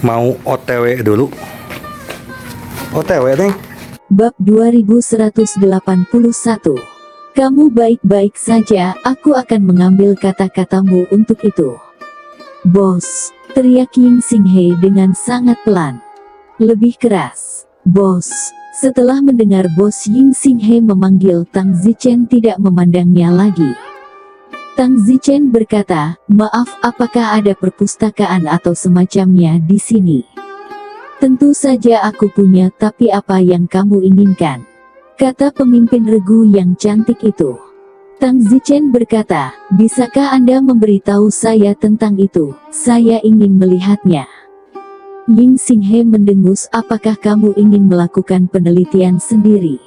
Mau OTW dulu. OTW nih. Bab 2181. Kamu baik-baik saja, aku akan mengambil kata-katamu untuk itu. Bos, teriak Ying Xinghe dengan sangat pelan. Lebih keras. Bos. Setelah mendengar bos Ying Xinghe memanggil, Tang Zichen tidak memandangnya lagi. Tang Zichen berkata, maaf, apakah ada perpustakaan atau semacamnya di sini? Tentu saja aku punya, tapi apa yang kamu inginkan? Kata pemimpin regu yang cantik itu. Tang Zichen berkata, bisakah Anda memberitahu saya tentang itu? Saya ingin melihatnya. Ying Xinghe mendengus, apakah kamu ingin melakukan penelitian sendiri?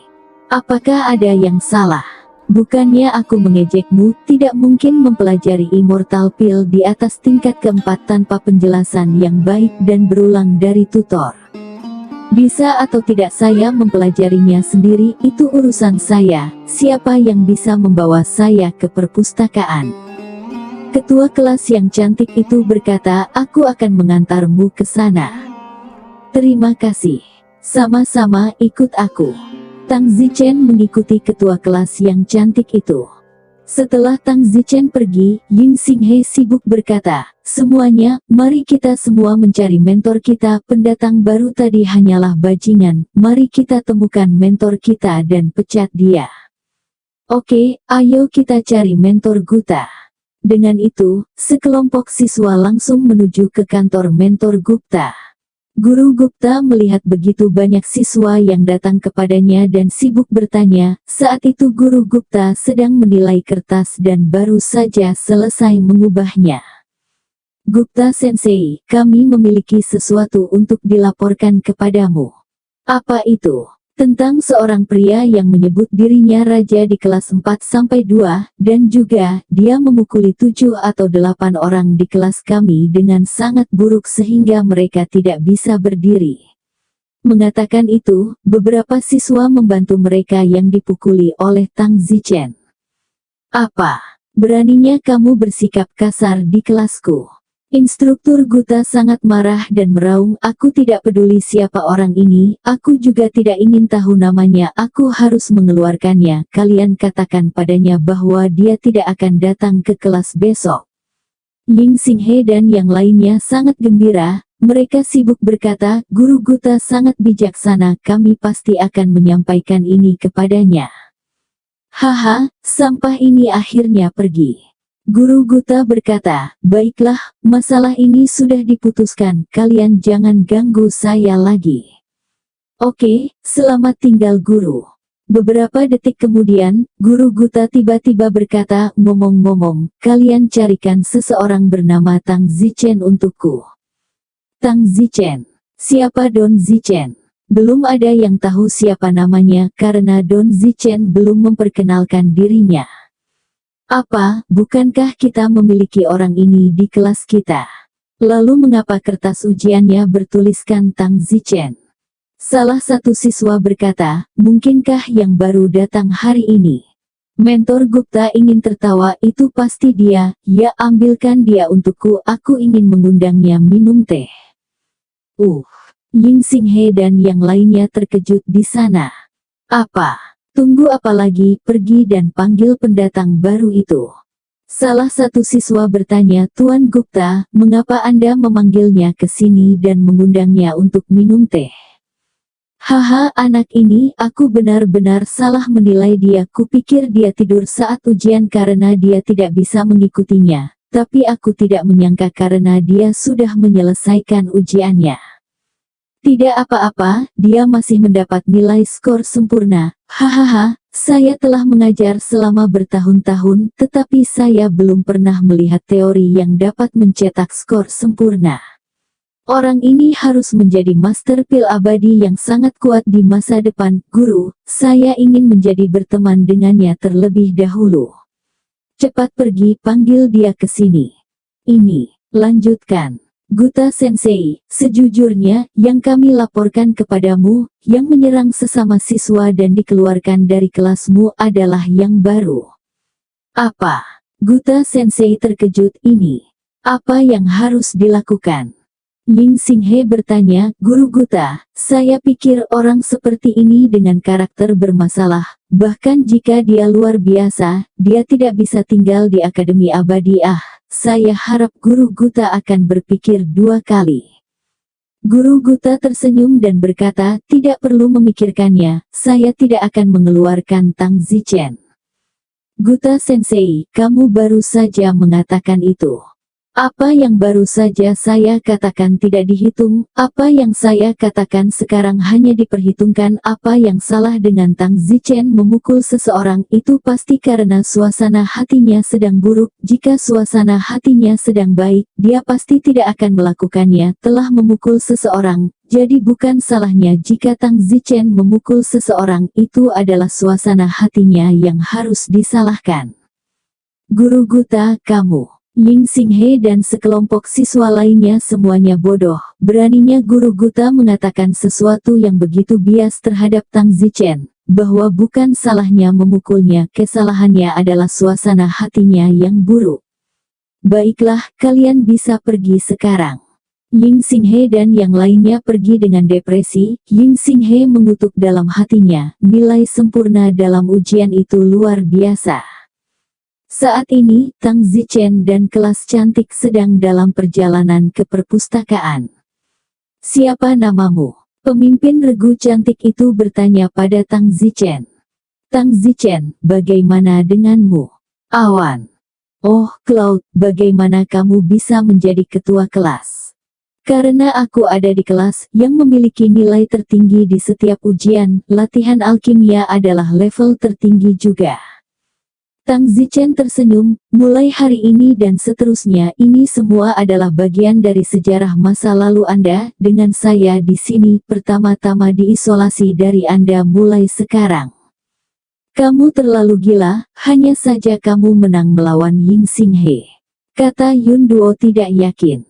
Apakah ada yang salah? Bukannya aku mengejekmu, tidak mungkin mempelajari Immortal Pill di atas tingkat keempat tanpa penjelasan yang baik dan berulang dari tutor. Bisa atau tidak saya mempelajarinya sendiri, itu urusan saya. Siapa yang bisa membawa saya ke perpustakaan? Ketua kelas yang cantik itu berkata, aku akan mengantarmu ke sana. Terima kasih. Sama-sama, ikut aku. Tang Zichen mengikuti ketua kelas yang cantik itu. Setelah Tang Zichen pergi, Ying Xinghe sibuk berkata, semuanya, mari kita semua mencari mentor kita. Pendatang baru tadi hanyalah bajingan, mari kita temukan mentor kita dan pecat dia. Oke, ayo kita cari mentor Gupta. Dengan itu, sekelompok siswa langsung menuju ke kantor mentor Gupta. Guru Gupta melihat begitu banyak siswa yang datang kepadanya dan sibuk bertanya. Saat itu Guru Gupta sedang menilai kertas dan baru saja selesai mengubahnya. Gupta Sensei, kami memiliki sesuatu untuk dilaporkan kepadamu. Apa itu? Tentang seorang pria yang menyebut dirinya raja di kelas 4-2, dan juga, dia memukuli 7 atau 8 orang di kelas kami dengan sangat buruk sehingga mereka tidak bisa berdiri. Mengatakan itu, beberapa siswa membantu mereka yang dipukuli oleh Tang Zichen. Apa? Beraninya kamu bersikap kasar di kelasku? Instruktur Gupta sangat marah dan meraung, aku tidak peduli siapa orang ini, aku juga tidak ingin tahu namanya, aku harus mengeluarkannya, kalian katakan padanya bahwa dia tidak akan datang ke kelas besok. Ying Xinghe dan yang lainnya sangat gembira, mereka sibuk berkata, Guru Gupta sangat bijaksana, kami pasti akan menyampaikan ini kepadanya. Haha, sampah ini akhirnya pergi. Guru Gupta berkata, baiklah, masalah ini sudah diputuskan, kalian jangan ganggu saya lagi. Oke, selamat tinggal guru. Beberapa detik kemudian, Guru Gupta tiba-tiba berkata, ngomong-ngomong, kalian carikan seseorang bernama Tang Zichen untukku. Tang Zichen? Siapa Don Zichen? Belum ada yang tahu siapa namanya, karena Don Zichen belum memperkenalkan dirinya. Apa, bukankah kita memiliki orang ini di kelas kita? Lalu mengapa kertas ujiannya bertuliskan Tang Zichen? Salah satu siswa berkata, mungkinkah yang baru datang hari ini? Mentor Gupta ingin tertawa, itu pasti dia, ya ambilkan dia untukku, aku ingin mengundangnya minum teh. Ying Xinghe dan yang lainnya terkejut di sana. Apa? Tunggu apa lagi, pergi dan panggil pendatang baru itu. Salah satu siswa bertanya, Tuan Gupta, mengapa Anda memanggilnya ke sini dan mengundangnya untuk minum teh? Haha, anak ini, aku benar-benar salah menilai dia, kupikir dia tidur saat ujian karena dia tidak bisa mengikutinya, tapi aku tidak menyangka karena dia sudah menyelesaikan ujiannya. Tidak apa-apa, dia masih mendapat nilai skor sempurna. Hahaha, saya telah mengajar selama bertahun-tahun, tetapi saya belum pernah melihat teori yang dapat mencetak skor sempurna. Orang ini harus menjadi master pil abadi yang sangat kuat di masa depan. Guru, saya ingin menjadi berteman dengannya terlebih dahulu. Cepat pergi, panggil dia ke sini. Ini, lanjutkan. Gupta Sensei, sejujurnya, yang kami laporkan kepadamu, yang menyerang sesama siswa dan dikeluarkan dari kelasmu adalah yang baru. Apa? Gupta Sensei terkejut, ini. Apa yang harus dilakukan? Ying Xinghe bertanya, Guru Guta, saya pikir orang seperti ini dengan karakter bermasalah, bahkan jika dia luar biasa, dia tidak bisa tinggal di Akademi Abadi. Saya harap Guru Guta akan berpikir dua kali. Guru Guta tersenyum dan berkata, tidak perlu memikirkannya, saya tidak akan mengeluarkan Tang Zichen. Guta Sensei, kamu baru saja mengatakan itu. Apa yang baru saja saya katakan tidak dihitung, apa yang saya katakan sekarang hanya diperhitungkan. Apa yang salah dengan Tang Zichen memukul seseorang itu pasti karena suasana hatinya sedang buruk. Jika suasana hatinya sedang baik, dia pasti tidak akan melakukannya. Telah memukul seseorang, jadi bukan salahnya jika Tang Zichen memukul seseorang. Itu adalah suasana hatinya yang harus disalahkan. Guru Guta, kamu, Ying Xinghe dan sekelompok siswa lainnya semuanya bodoh. Beraninya Guru Guta mengatakan sesuatu yang begitu bias terhadap Tang Zichen, bahwa bukan salahnya memukulnya, kesalahannya adalah suasana hatinya yang buruk. Baiklah, kalian bisa pergi sekarang. Ying Xinghe dan yang lainnya pergi dengan depresi. Ying Xinghe mengutuk dalam hatinya, nilai sempurna dalam ujian itu luar biasa. Saat ini, Tang Zichen dan kelas cantik sedang dalam perjalanan ke perpustakaan. Siapa namamu? Pemimpin regu cantik itu bertanya pada Tang Zichen. Tang Zichen, bagaimana denganmu? Awan. Oh, Cloud, bagaimana kamu bisa menjadi ketua kelas? Karena aku ada di kelas yang memiliki nilai tertinggi di setiap ujian, latihan alkimia adalah level tertinggi juga. Tang Zichen tersenyum, mulai hari ini dan seterusnya ini semua adalah bagian dari sejarah masa lalu Anda. Dengan saya di sini pertama-tama diisolasi dari Anda mulai sekarang. Kamu terlalu gila, hanya saja kamu menang melawan Ying Xinghe. Kata Yun Duo tidak yakin.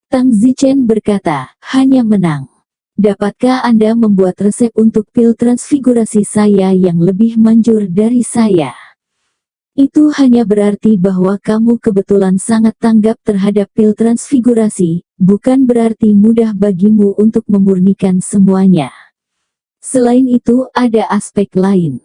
Tang Zichen berkata, hanya menang. Dapatkah Anda membuat resep untuk pil transfigurasi saya yang lebih manjur dari saya? Itu hanya berarti bahwa kamu kebetulan sangat tanggap terhadap pil transfigurasi, bukan berarti mudah bagimu untuk memurnikan semuanya. Selain itu, ada aspek lain.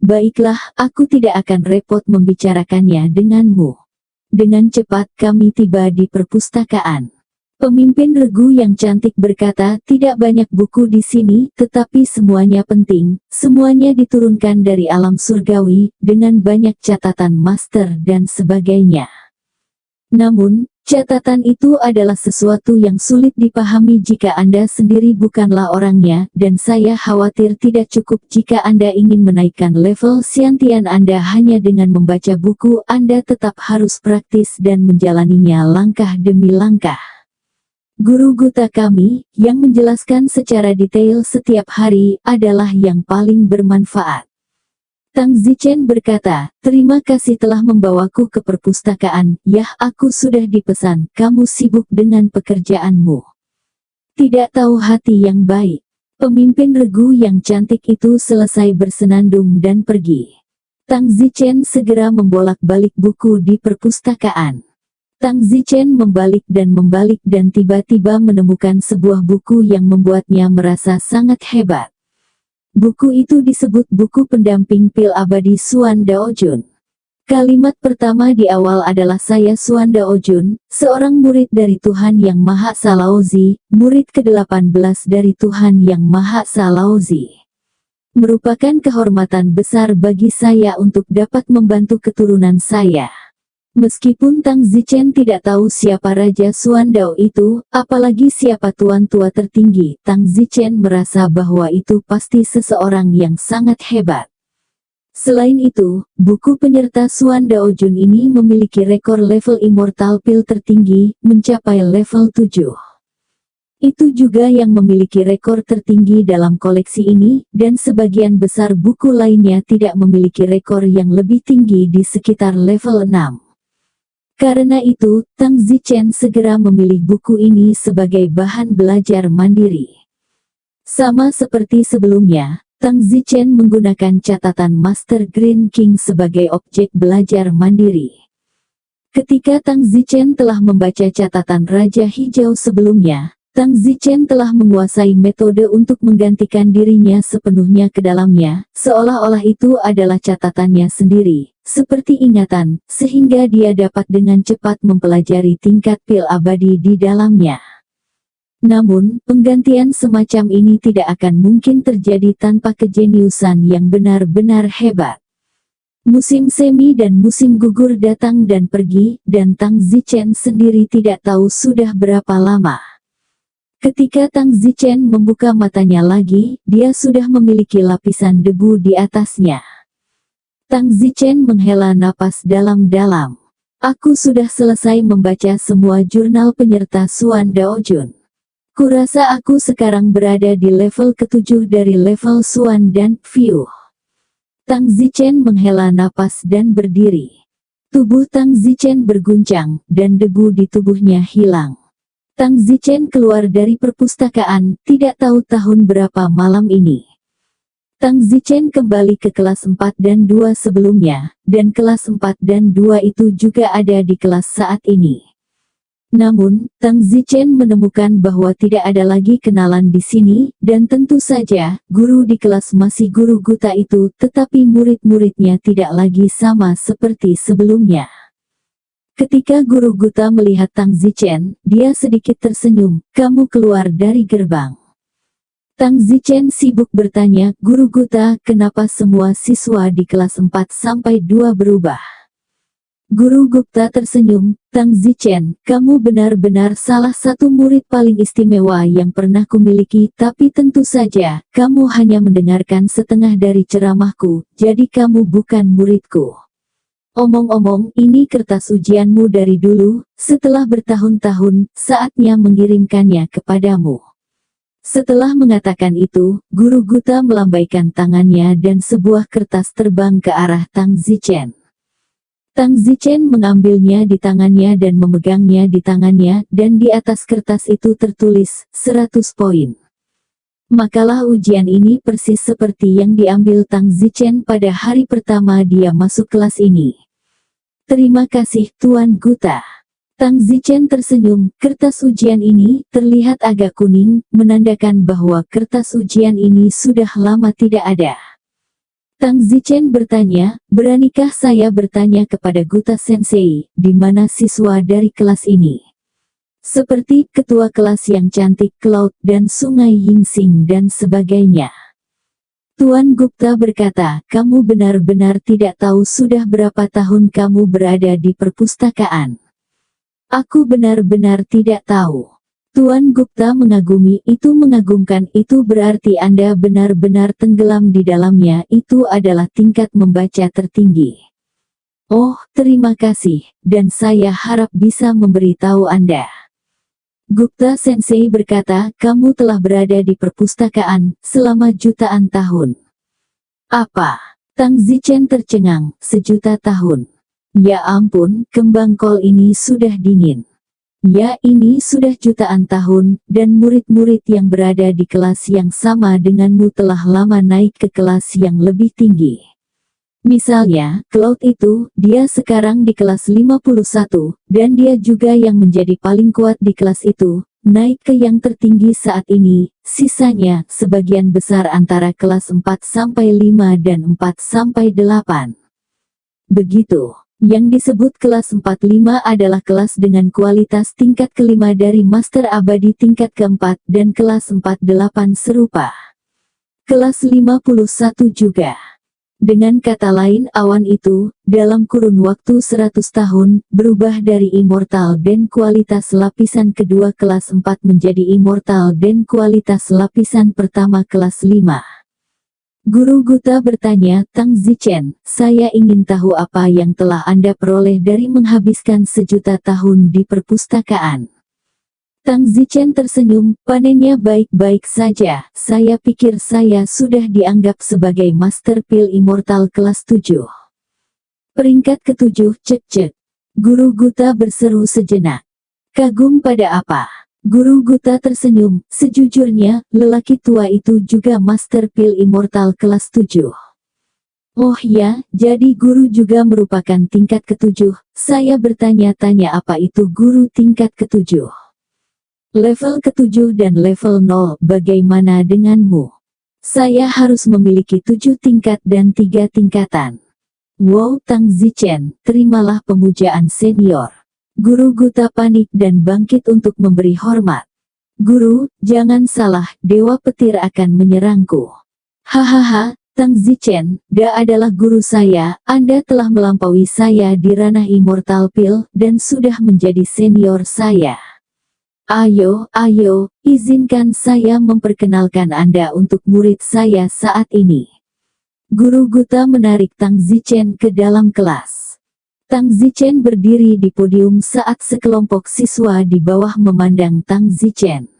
Baiklah, aku tidak akan repot membicarakannya denganmu. Dengan cepat kami tiba di perpustakaan. Pemimpin regu yang cantik berkata, tidak banyak buku di sini, tetapi semuanya penting, semuanya diturunkan dari alam surgawi, dengan banyak catatan master dan sebagainya. Namun, catatan itu adalah sesuatu yang sulit dipahami jika Anda sendiri bukanlah orangnya, dan saya khawatir tidak cukup jika Anda ingin menaikkan level Xiantian Anda hanya dengan membaca buku. Anda tetap harus praktis dan menjalaninya langkah demi langkah. Guru Guta kami, yang menjelaskan secara detail setiap hari, adalah yang paling bermanfaat. Tang Zichen berkata, terima kasih telah membawaku ke perpustakaan. Yah, aku sudah dipesan, kamu sibuk dengan pekerjaanmu. Tidak tahu hati yang baik. Pemimpin regu yang cantik itu selesai bersenandung dan pergi. Tang Zichen segera membolak-balik buku di perpustakaan. Tang Zichen membalik dan tiba-tiba menemukan sebuah buku yang membuatnya merasa sangat hebat. Buku itu disebut buku pendamping pil abadi Xuan Daojun. Kalimat pertama di awal adalah saya Xuan Daojun, seorang murid dari Tuhan Yang Maha Esa Laozi, murid ke-18 dari Tuhan Yang Maha Esa Laozi. Merupakan kehormatan besar bagi saya untuk dapat membantu keturunan saya. Meskipun Tang Zichen tidak tahu siapa Raja Xuan Dao itu, apalagi siapa tuan tua tertinggi, Tang Zichen merasa bahwa itu pasti seseorang yang sangat hebat. Selain itu, buku penyerta Xuan Daojun ini memiliki rekor level immortal pil tertinggi, mencapai level 7. Itu juga yang memiliki rekor tertinggi dalam koleksi ini, dan sebagian besar buku lainnya tidak memiliki rekor yang lebih tinggi di sekitar level 6. Karena itu, Tang Zichen segera memilih buku ini sebagai bahan belajar mandiri. Sama seperti sebelumnya, Tang Zichen menggunakan catatan Master Green King sebagai objek belajar mandiri. Ketika Tang Zichen telah membaca catatan Raja Hijau sebelumnya, Tang Zichen telah menguasai metode untuk menggantikan dirinya sepenuhnya ke dalamnya, seolah-olah itu adalah catatannya sendiri, seperti ingatan, sehingga dia dapat dengan cepat mempelajari tingkat pil abadi di dalamnya. Namun, penggantian semacam ini tidak akan mungkin terjadi tanpa kejeniusan yang benar-benar hebat. Musim semi dan musim gugur datang dan pergi, dan Tang Zichen sendiri tidak tahu sudah berapa lama. Ketika Tang Zichen membuka matanya lagi, dia sudah memiliki lapisan debu di atasnya. Tang Zichen menghela napas dalam-dalam. Aku sudah selesai membaca semua jurnal penyerta Suan Daojun. Kurasa aku sekarang berada di level ke-7 dari level Suan dan View. Tang Zichen menghela napas dan berdiri. Tubuh Tang Zichen berguncang, dan debu di tubuhnya hilang. Tang Zichen keluar dari perpustakaan, tidak tahu tahun berapa malam ini. Tang Zichen kembali ke kelas 4 dan 2 sebelumnya, dan kelas 4 dan 2 itu juga ada di kelas saat ini. Namun, Tang Zichen menemukan bahwa tidak ada lagi kenalan di sini, dan tentu saja, guru di kelas masih guru Guta itu, tetapi murid-muridnya tidak lagi sama seperti sebelumnya. Ketika guru Guta melihat Tang Zichen, dia sedikit tersenyum, "Kamu keluar dari gerbang." Tang Zichen sibuk bertanya, "Guru Guta, kenapa semua siswa di kelas 4 sampai 2 berubah?" Guru Gupta tersenyum, "Tang Zichen, kamu benar-benar salah satu murid paling istimewa yang pernah kumiliki, tapi tentu saja, kamu hanya mendengarkan setengah dari ceramahku, jadi kamu bukan muridku. Omong-omong, ini kertas ujianmu dari dulu, setelah bertahun-tahun, saatnya mengirimkannya kepadamu." Setelah mengatakan itu, Guru Guta melambaikan tangannya dan sebuah kertas terbang ke arah Tang Zichen. Tang Zichen mengambilnya di tangannya dan memegangnya di tangannya, dan di atas kertas itu tertulis, 100 poin. Makalah ujian ini persis seperti yang diambil Tang Zichen pada hari pertama dia masuk kelas ini. "Terima kasih Tuan Guta." Tang Zichen tersenyum, kertas ujian ini terlihat agak kuning, menandakan bahwa kertas ujian ini sudah lama tidak ada. Tang Zichen bertanya, "Beranikah saya bertanya kepada Guta Sensei, di mana siswa dari kelas ini?" Seperti ketua kelas yang cantik, Cloud, dan Sungai Yingsing dan sebagainya. Tuan Gupta berkata, "Kamu benar-benar tidak tahu sudah berapa tahun kamu berada di perpustakaan." "Aku benar-benar tidak tahu." Tuan Gupta mengagumi, "Itu mengagumkan, itu berarti Anda benar-benar tenggelam di dalamnya, itu adalah tingkat membaca tertinggi." "Oh, terima kasih, dan saya harap bisa memberitahu Anda." Gupta Sensei berkata, "Kamu telah berada di perpustakaan selama jutaan tahun." "Apa?" Tang Zichen tercengang, "1.000.000 tahun. Ya ampun, kembang kol ini sudah dingin." "Ya, ini sudah jutaan tahun, dan murid-murid yang berada di kelas yang sama denganmu telah lama naik ke kelas yang lebih tinggi. Misalnya, Cloud itu, dia sekarang di kelas 51, dan dia juga yang menjadi paling kuat di kelas itu, naik ke yang tertinggi saat ini, sisanya, sebagian besar antara kelas 4 sampai 5 dan 4 sampai 8. Begitu. Yang disebut kelas 45 adalah kelas dengan kualitas tingkat kelima dari Master Abadi tingkat keempat, dan kelas 48 serupa. Kelas 51 juga. Dengan kata lain, awan itu, dalam kurun waktu 100 tahun, berubah dari immortal dan kualitas lapisan kedua kelas 4 menjadi immortal dan kualitas lapisan pertama kelas 5. Guru Guta bertanya, "Tang Zichen, saya ingin tahu apa yang telah Anda peroleh dari menghabiskan 1.000.000 tahun di perpustakaan." Tang Zichen tersenyum, "Panennya baik-baik saja, saya pikir saya sudah dianggap sebagai Master Pil Immortal kelas 7. Peringkat ke-7, cek-cek." Guru Guta berseru sejenak. "Kagum pada apa?" Guru Guta tersenyum, "Sejujurnya, lelaki tua itu juga Master Pil Immortal kelas 7. "Oh ya, jadi guru juga merupakan tingkat ke-7, saya bertanya-tanya apa itu guru tingkat ke-7. Level ke-7 dan level 0, bagaimana denganmu? Saya harus memiliki 7 tingkat dan 3 tingkatan. Wow, Tang Zichen, terimalah pemujaan senior. Guru Guta panik dan bangkit untuk memberi hormat. Guru, jangan salah, Dewa Petir akan menyerangku. Hahaha, Tang Zichen, dia adalah guru saya, Anda telah melampaui saya di ranah Immortal Pill, dan sudah menjadi senior saya. Ayo, izinkan saya memperkenalkan Anda untuk murid saya saat ini. Guru Guta menarik Tang Zichen ke dalam kelas. Tang Zichen berdiri di podium saat sekelompok siswa di bawah memandang Tang Zichen.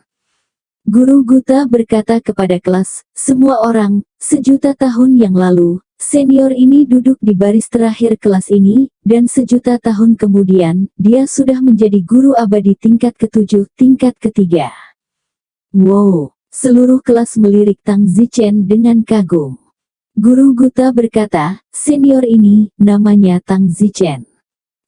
Guru Guta berkata kepada kelas, semua orang, 1.000.000 tahun yang lalu, senior ini duduk di baris terakhir kelas ini, dan 1.000.000 tahun kemudian, dia sudah menjadi guru abadi tingkat ke-7, tingkat ke-3. Wow, seluruh kelas melirik Tang Zichen dengan kagum. Guru Guta berkata, senior ini, namanya Tang Zichen.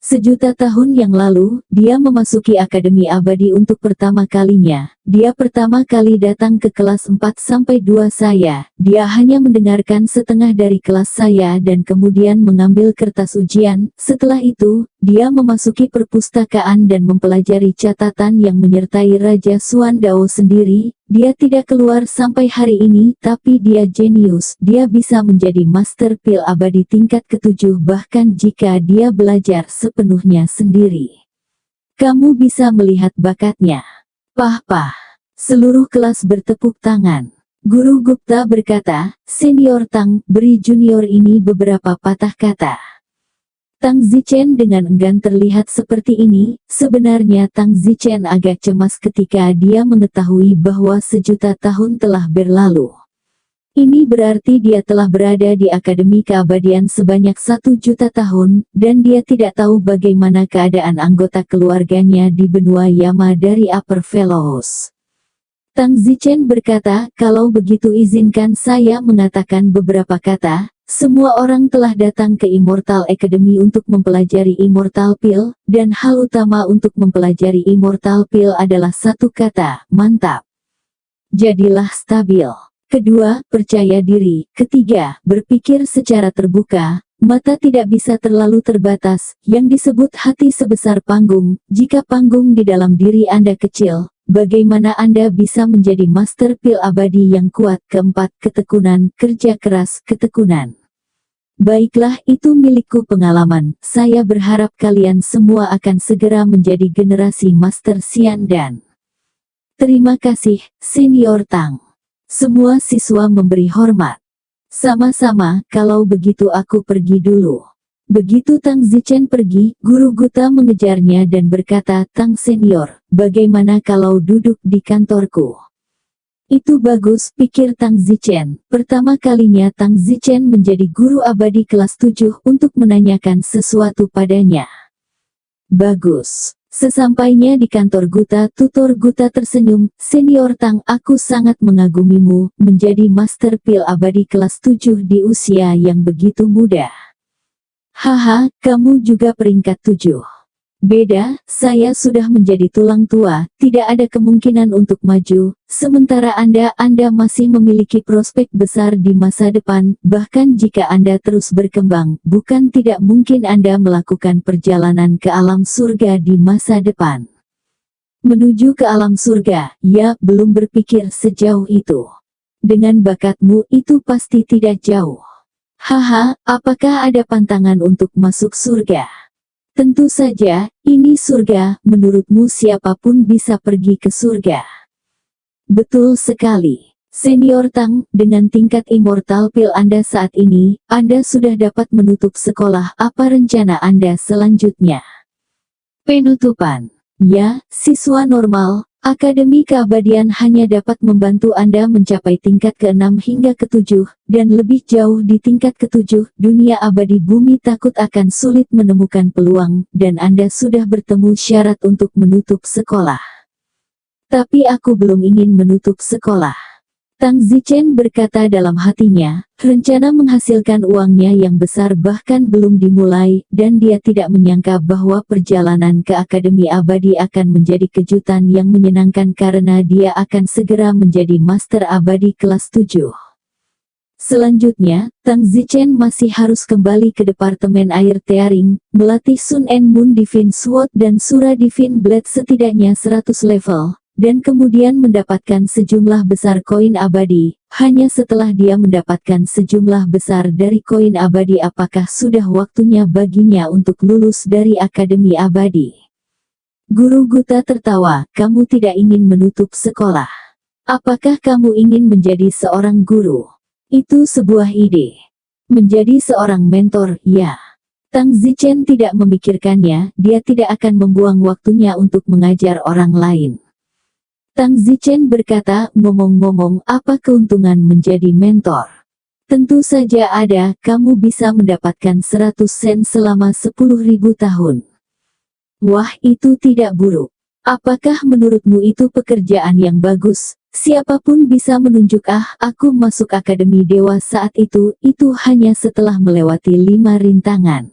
1.000.000 tahun yang lalu, dia memasuki Akademi Abadi untuk pertama kalinya. Dia pertama kali datang ke kelas 4-2 saya. Dia hanya mendengarkan setengah dari kelas saya dan kemudian mengambil kertas ujian. Setelah itu, dia memasuki perpustakaan dan mempelajari catatan yang menyertai Raja Xuan Dao sendiri. Dia tidak keluar sampai hari ini, tapi dia jenius. Dia bisa menjadi Master Pil Abadi tingkat ke-7 bahkan jika dia belajar sepenuhnya sendiri. Kamu bisa melihat bakatnya. Pah. Seluruh kelas bertepuk tangan. Guru Gupta berkata, Senior Tang, beri junior ini beberapa patah kata. Tang Zichen dengan enggan terlihat seperti ini. Sebenarnya Tang Zichen agak cemas ketika dia mengetahui bahwa 1.000.000 tahun telah berlalu. Ini berarti dia telah berada di Akademi Keabadian sebanyak 1.000.000 tahun, dan dia tidak tahu bagaimana keadaan anggota keluarganya di benua Yama dari Upper Fellows. Tang Zichen berkata, kalau begitu izinkan saya mengatakan beberapa kata. Semua orang telah datang ke Immortal Academy untuk mempelajari Immortal Pill, dan hal utama untuk mempelajari Immortal Pill adalah satu kata, mantap. Jadilah stabil. Kedua, percaya diri. Ketiga, berpikir secara terbuka. Mata tidak bisa terlalu terbatas, yang disebut hati sebesar panggung. Jika panggung di dalam diri Anda kecil, bagaimana Anda bisa menjadi Master Pil Abadi yang kuat? Keempat, ketekunan, kerja keras, ketekunan. Baiklah, itu milikku pengalaman. Saya berharap kalian semua akan segera menjadi generasi Master Xian dan terima kasih, Senior Tang. Semua siswa memberi hormat. Sama-sama, kalau begitu aku pergi dulu. Begitu Tang Zichen pergi, Guru Guta mengejarnya dan berkata, Tang Senior, bagaimana kalau duduk di kantorku? Itu bagus, pikir Tang Zichen. Pertama kalinya Tang Zichen menjadi guru abadi kelas 7 untuk menanyakan sesuatu padanya. Bagus. Sesampainya di kantor Guta, tutor Guta tersenyum, Senior Tang, aku sangat mengagumimu, menjadi Master Pil Abadi kelas 7 di usia yang begitu muda. Haha, kamu juga peringkat 7. Beda, saya sudah menjadi tulang tua, tidak ada kemungkinan untuk maju, sementara Anda masih memiliki prospek besar di masa depan, bahkan jika Anda terus berkembang, bukan tidak mungkin Anda melakukan perjalanan ke alam surga di masa depan. Menuju ke alam surga, ya, belum berpikir sejauh itu. Dengan bakatmu itu pasti tidak jauh. Haha, apakah ada pantangan untuk masuk surga? Tentu saja, ini surga, menurutmu siapapun bisa pergi ke surga. Betul sekali. Senior Tang, dengan tingkat Immortal Pill Anda saat ini, Anda sudah dapat menutup sekolah. Apa rencana Anda selanjutnya? Penutupan. Ya, siswa normal, Akademi Keabadian hanya dapat membantu Anda mencapai tingkat ke-6 hingga ke-7, dan lebih jauh di tingkat ke-7, dunia abadi bumi takut akan sulit menemukan peluang, dan Anda sudah bertemu syarat untuk menutup sekolah. Tapi aku belum ingin menutup sekolah. Tang Zichen berkata dalam hatinya, rencana menghasilkan uangnya yang besar bahkan belum dimulai, dan dia tidak menyangka bahwa perjalanan ke Akademi Abadi akan menjadi kejutan yang menyenangkan karena dia akan segera menjadi Master Abadi kelas 7. Selanjutnya, Tang Zichen masih harus kembali ke Departemen Air Tearing, melatih Sun and Moon Divine Sword dan Sura Divine Blade setidaknya 100 level, dan kemudian mendapatkan sejumlah besar koin abadi. Hanya setelah dia mendapatkan sejumlah besar dari koin abadi, apakah sudah waktunya baginya untuk lulus dari Akademi Abadi? Guru Guta tertawa, kamu tidak ingin menutup sekolah. Apakah kamu ingin menjadi seorang guru? Itu sebuah ide. Menjadi seorang mentor, ya. Tang Zichen tidak memikirkannya, dia tidak akan membuang waktunya untuk mengajar orang lain. Tang Zichen berkata, ngomong-ngomong, apa keuntungan menjadi mentor? Tentu saja ada, kamu bisa mendapatkan 100 sen selama 10.000 tahun. Wah, itu tidak buruk. Apakah menurutmu itu pekerjaan yang bagus? Siapapun bisa menunjuk aku masuk Akademi Dewa saat itu hanya setelah melewati 5 rintangan.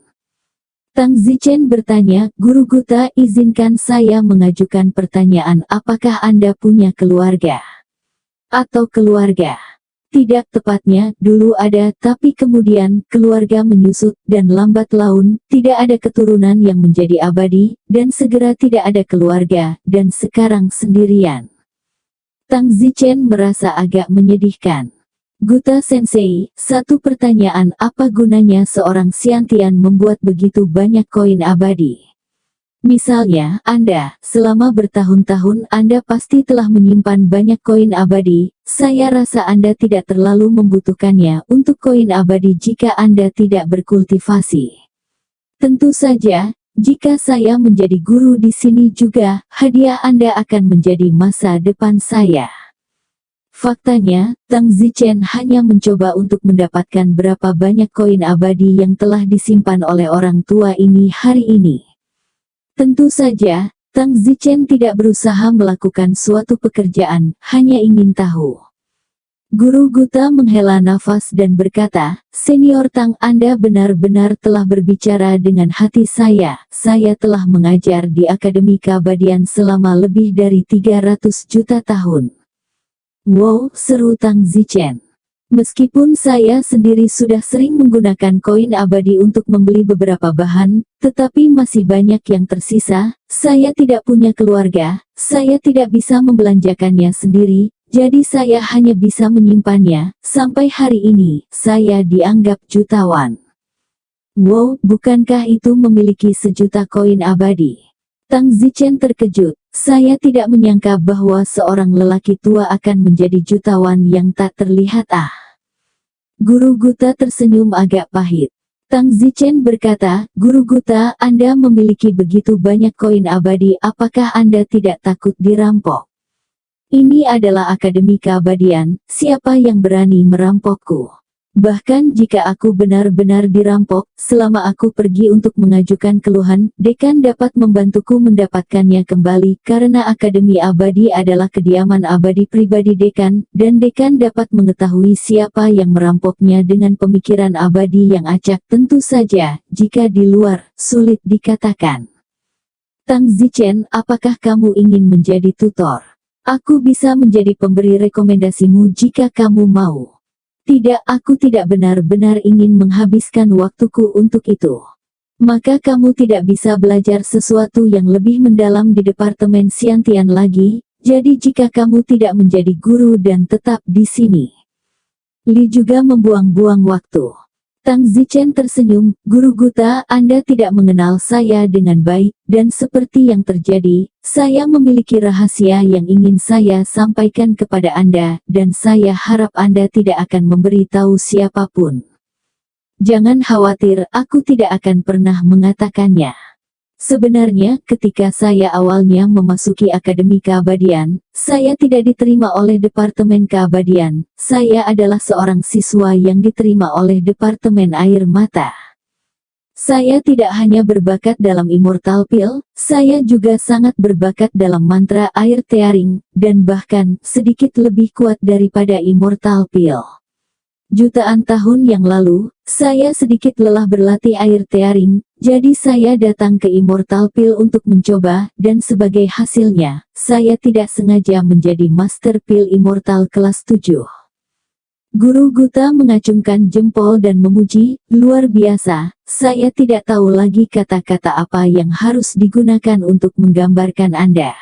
Tang Zichen bertanya, Guru Guta, izinkan saya mengajukan pertanyaan, apakah Anda punya keluarga? Atau keluarga? Tidak, tepatnya, dulu ada, tapi kemudian, keluarga menyusut, dan lambat laun, tidak ada keturunan yang menjadi abadi, dan segera tidak ada keluarga, dan sekarang sendirian. Tang Zichen merasa agak menyedihkan. Guta Sensei, satu pertanyaan, apa gunanya seorang Xiantian membuat begitu banyak koin abadi? Misalnya, Anda, selama bertahun-tahun Anda pasti telah menyimpan banyak koin abadi, saya rasa Anda tidak terlalu membutuhkannya untuk koin abadi jika Anda tidak berkultivasi. Tentu saja, jika saya menjadi guru di sini juga, hadiah Anda akan menjadi masa depan saya. Faktanya, Tang Zichen hanya mencoba untuk mendapatkan berapa banyak koin abadi yang telah disimpan oleh orang tua ini hari ini. Tentu saja, Tang Zichen tidak berusaha melakukan suatu pekerjaan, hanya ingin tahu. Guru Guta menghela nafas dan berkata, Senior Tang, Anda benar-benar telah berbicara dengan hati saya telah mengajar di Akademi Keabadian selama lebih dari 300 juta tahun. Wow, seru Tang Zichen. Meskipun saya sendiri sudah sering menggunakan koin abadi untuk membeli beberapa bahan, tetapi masih banyak yang tersisa. Saya tidak punya keluarga, saya tidak bisa membelanjakannya sendiri, jadi saya hanya bisa menyimpannya. Sampai hari ini, saya dianggap jutawan. Wow, bukankah itu memiliki 1.000.000 koin abadi? Tang Zichen terkejut. Saya tidak menyangka bahwa seorang lelaki tua akan menjadi jutawan yang tak terlihat. Guru Guta tersenyum agak pahit. Tang Zichen berkata, Guru Guta, Anda memiliki begitu banyak koin abadi, apakah Anda tidak takut dirampok? Ini adalah Akademi Keabadian, siapa yang berani merampokku? Bahkan jika aku benar-benar dirampok, selama aku pergi untuk mengajukan keluhan, dekan dapat membantuku mendapatkannya kembali, karena Akademi Abadi adalah kediaman abadi pribadi dekan, dan dekan dapat mengetahui siapa yang merampoknya dengan pemikiran abadi yang acak. Tentu saja, jika di luar, sulit dikatakan. Tang Zichen, apakah kamu ingin menjadi tutor? Aku bisa menjadi pemberi rekomendasimu jika kamu mau. Tidak, aku tidak benar-benar ingin menghabiskan waktuku untuk itu. Maka kamu tidak bisa belajar sesuatu yang lebih mendalam di Departemen Xiantian lagi, jadi jika kamu tidak menjadi guru dan tetap di sini. Li juga membuang-buang waktu. Tang Zichen tersenyum, Guru Guta, Anda tidak mengenal saya dengan baik, dan seperti yang terjadi, saya memiliki rahasia yang ingin saya sampaikan kepada Anda, dan saya harap Anda tidak akan memberitahu siapapun. Jangan khawatir, aku tidak akan pernah mengatakannya. Sebenarnya, ketika saya awalnya memasuki Akademi Keabadian, saya tidak diterima oleh Departemen Keabadian. Saya adalah seorang siswa yang diterima oleh Departemen Air Mata. Saya tidak hanya berbakat dalam Immortal Pil, saya juga sangat berbakat dalam mantra air tearing, dan bahkan sedikit lebih kuat daripada Immortal Pil. Jutaan tahun yang lalu, saya sedikit lelah berlatih air tearing, jadi saya datang ke Immortal Pil untuk mencoba, dan sebagai hasilnya, saya tidak sengaja menjadi Master Pil Immortal kelas 7. Guru Guta mengacungkan jempol dan memuji, luar biasa, saya tidak tahu lagi kata-kata apa yang harus digunakan untuk menggambarkan Anda.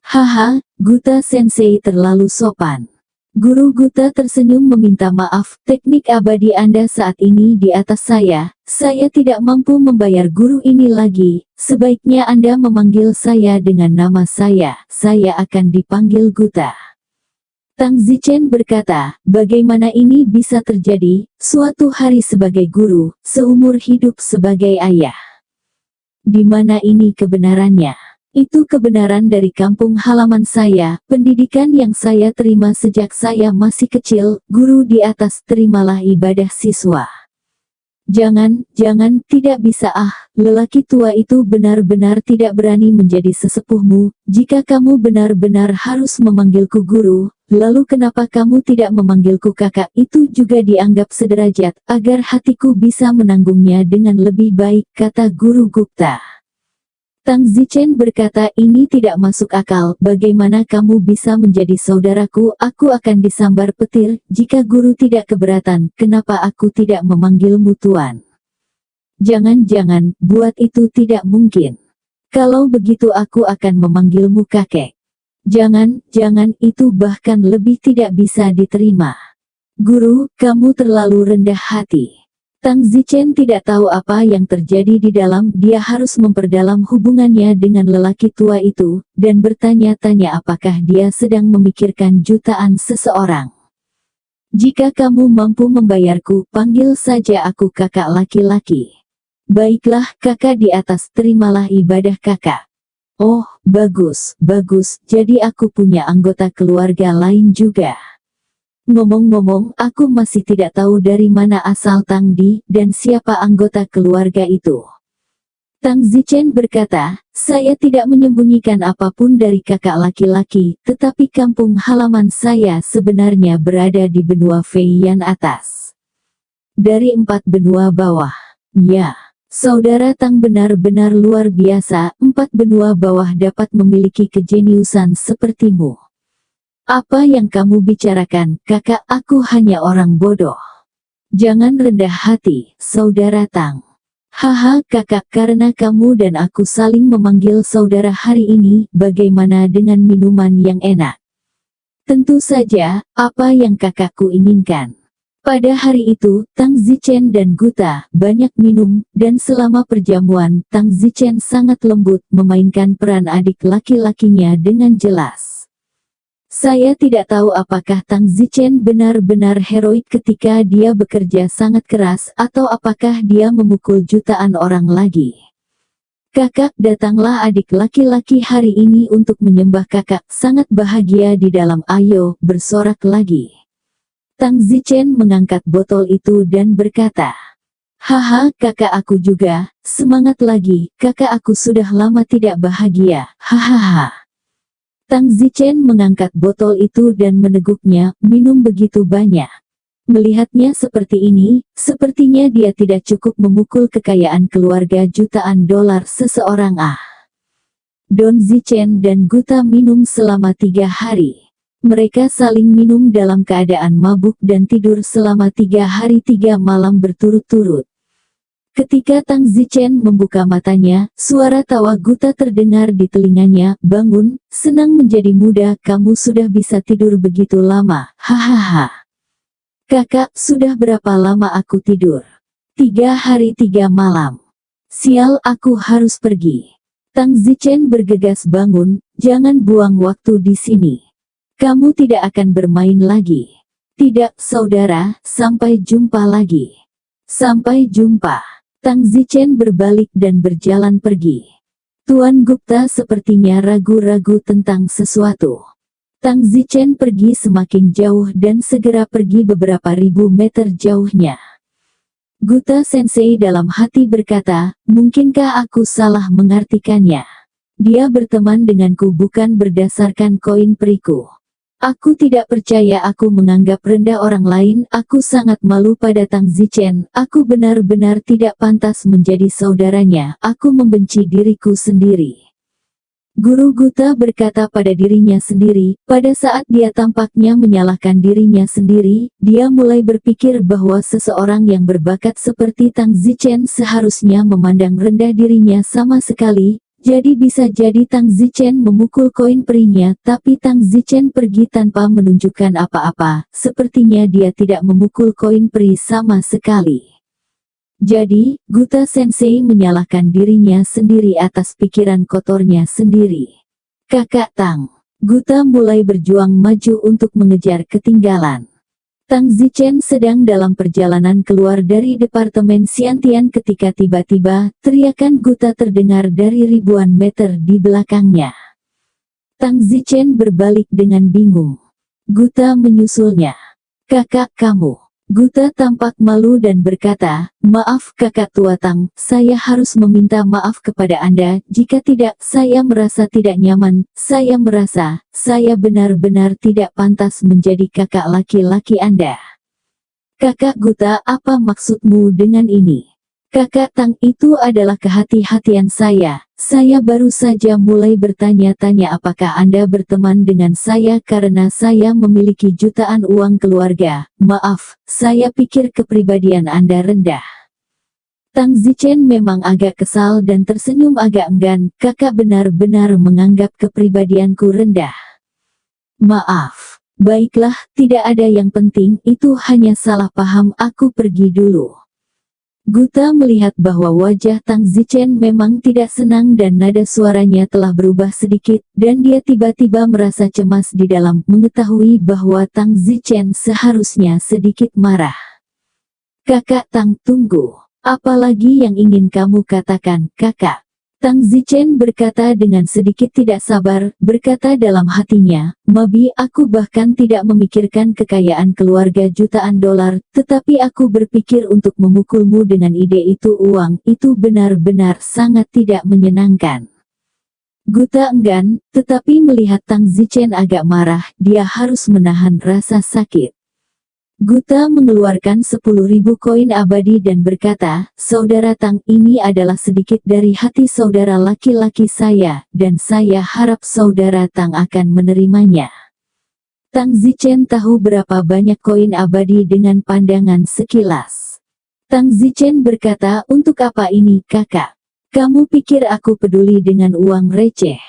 Haha, Guta Sensei terlalu sopan. Guru Guta tersenyum meminta maaf, teknik abadi Anda saat ini di atas saya tidak mampu membayar guru ini lagi, sebaiknya Anda memanggil saya dengan nama saya akan dipanggil Guta. Tang Zichen berkata, bagaimana ini bisa terjadi, suatu hari sebagai guru, seumur hidup sebagai ayah. Di mana ini kebenarannya? Itu kebenaran dari kampung halaman saya, pendidikan yang saya terima sejak saya masih kecil, guru di atas terimalah ibadah siswa. Jangan, tidak bisa lelaki tua itu benar-benar tidak berani menjadi sesepuhmu, jika kamu benar-benar harus memanggilku guru, lalu kenapa kamu tidak memanggilku kakak? Itu juga dianggap sederajat, agar hatiku bisa menanggungnya dengan lebih baik, kata Guru Gupta. Tang Zichen berkata, ini tidak masuk akal, bagaimana kamu bisa menjadi saudaraku? Aku akan disambar petir, jika guru tidak keberatan, kenapa aku tidak memanggilmu tuan? Jangan, buat itu tidak mungkin. Kalau begitu aku akan memanggilmu kakek. Jangan, itu bahkan lebih tidak bisa diterima. Guru, kamu terlalu rendah hati. Tang Zichen tidak tahu apa yang terjadi di dalam, dia harus memperdalam hubungannya dengan lelaki tua itu, dan bertanya-tanya apakah dia sedang memikirkan jutaan seseorang. Jika kamu mampu membayarku, panggil saja aku kakak laki-laki. Baiklah, kakak di atas, terimalah ibadah kakak. Oh, bagus, jadi aku punya anggota keluarga lain juga. Ngomong-ngomong, aku masih tidak tahu dari mana asal Tang Di, dan siapa anggota keluarga itu. Tang Zichen berkata, saya tidak menyembunyikan apapun dari kakak laki-laki, tetapi kampung halaman saya sebenarnya berada di benua Feiyan atas. Dari 4 benua bawah. Ya, saudara Tang benar-benar luar biasa, 4 benua bawah dapat memiliki kejeniusan sepertimu. Apa yang kamu bicarakan, kakak? Aku hanya orang bodoh. Jangan rendah hati, saudara Tang. Haha, kakak, karena kamu dan aku saling memanggil saudara hari ini, bagaimana dengan minuman yang enak? Tentu saja, apa yang kakakku inginkan. Pada hari itu, Tang Zichen dan Guta banyak minum, dan selama perjamuan, Tang Zichen sangat lembut memainkan peran adik laki-lakinya dengan jelas. Saya tidak tahu apakah Tang Zichen benar-benar heroik ketika dia bekerja sangat keras, atau apakah dia memukul jutaan orang lagi. Kakak, datanglah adik laki-laki hari ini untuk menyembah kakak, sangat bahagia di dalam, ayo, bersorak lagi. Tang Zichen mengangkat botol itu dan berkata, haha, kakak aku juga, semangat lagi, kakak aku sudah lama tidak bahagia, hahaha. Tang Zichen mengangkat botol itu dan meneguknya, minum begitu banyak. Melihatnya seperti ini, sepertinya dia tidak cukup memukul kekayaan keluarga jutaan dolar seseorang. Don Zichen dan Guta minum selama 3 hari. Mereka saling minum dalam keadaan mabuk dan tidur selama 3 hari 3 malam berturut-turut. Ketika Tang Zichen membuka matanya, suara tawa Guta terdengar di telinganya, bangun, senang menjadi muda, kamu sudah bisa tidur begitu lama, hahaha. Kakak, sudah berapa lama aku tidur? 3 hari 3 malam. Sial, aku harus pergi. Tang Zichen bergegas bangun, jangan buang waktu di sini. Kamu tidak akan bermain lagi. Tidak, saudara, sampai jumpa lagi. Sampai jumpa. Tang Zichen berbalik dan berjalan pergi. Tuan Gupta sepertinya ragu-ragu tentang sesuatu. Tang Zichen pergi semakin jauh dan segera pergi beberapa ribu meter jauhnya. Guta Sensei dalam hati berkata, mungkinkah aku salah mengartikannya? Dia berteman denganku bukan berdasarkan koin periku. Aku tidak percaya aku menganggap rendah orang lain, aku sangat malu pada Tang Zichen, aku benar-benar tidak pantas menjadi saudaranya, aku membenci diriku sendiri. Guru Guta berkata pada dirinya sendiri, pada saat dia tampaknya menyalahkan dirinya sendiri, dia mulai berpikir bahwa seseorang yang berbakat seperti Tang Zichen seharusnya memandang rendah dirinya sama sekali, jadi bisa jadi Tang Zichen memukul koin perinya, tapi Tang Zichen pergi tanpa menunjukkan apa-apa, sepertinya dia tidak memukul koin peri sama sekali. Jadi, Guta Sensei menyalahkan dirinya sendiri atas pikiran kotornya sendiri. Kakak Tang. Guta mulai berjuang maju untuk mengejar ketinggalan. Tang Zichen sedang dalam perjalanan keluar dari Departemen Xiantian ketika tiba-tiba, teriakan Guta terdengar dari ribuan meter di belakangnya. Tang Zichen berbalik dengan bingung. Guta menyusulnya. Kakak kamu. Guta tampak malu dan berkata, maaf kakak tua Tang, saya harus meminta maaf kepada Anda, jika tidak, saya merasa tidak nyaman, saya merasa, saya benar-benar tidak pantas menjadi kakak laki-laki Anda. Kakak Guta, apa maksudmu dengan ini? Kakak Tang, itu adalah kehati-hatian saya baru saja mulai bertanya-tanya apakah Anda berteman dengan saya karena saya memiliki jutaan uang keluarga, maaf, saya pikir kepribadian Anda rendah. Tang Zichen memang agak kesal dan tersenyum agak enggan, kakak benar-benar menganggap kepribadianku rendah. Maaf, baiklah, tidak ada yang penting, itu hanya salah paham, aku pergi dulu. Guta melihat bahwa wajah Tang Zichen memang tidak senang dan nada suaranya telah berubah sedikit, dan dia tiba-tiba merasa cemas di dalam mengetahui bahwa Tang Zichen seharusnya sedikit marah. Kakak Tang, tunggu. Apa lagi yang ingin kamu katakan, kakak? Tang Zichen berkata dengan sedikit tidak sabar, berkata dalam hatinya, Mabi, aku bahkan tidak memikirkan kekayaan keluarga jutaan dolar, tetapi aku berpikir untuk memukulmu dengan ide itu uang, itu benar-benar sangat tidak menyenangkan. Guta enggan, tetapi melihat Tang Zichen agak marah, dia harus menahan rasa sakit. Guta mengeluarkan 10.000 koin abadi dan berkata, Saudara Tang, ini adalah sedikit dari hati saudara laki-laki saya, dan saya harap Saudara Tang akan menerimanya. Tang Zichen tahu berapa banyak koin abadi dengan pandangan sekilas. Tang Zichen berkata, untuk apa ini, kakak? Kamu pikir aku peduli dengan uang receh?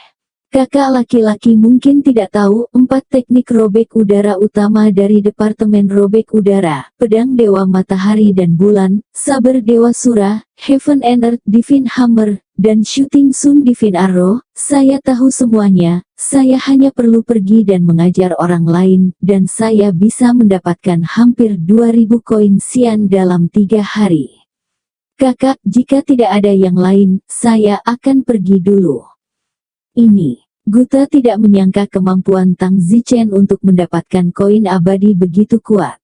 Kakak laki-laki mungkin tidak tahu, 4 teknik robek udara utama dari Departemen Robek Udara, Pedang Dewa Matahari dan Bulan, Saber Dewa Sura, Heaven and Earth Divine Hammer, dan Shooting Sun Divine Arrow, saya tahu semuanya, saya hanya perlu pergi dan mengajar orang lain, dan saya bisa mendapatkan hampir 2.000 koin Xian dalam 3 hari. Kakak, jika tidak ada yang lain, saya akan pergi dulu. Ini. Guta tidak menyangka kemampuan Tang Zichen untuk mendapatkan koin abadi begitu kuat.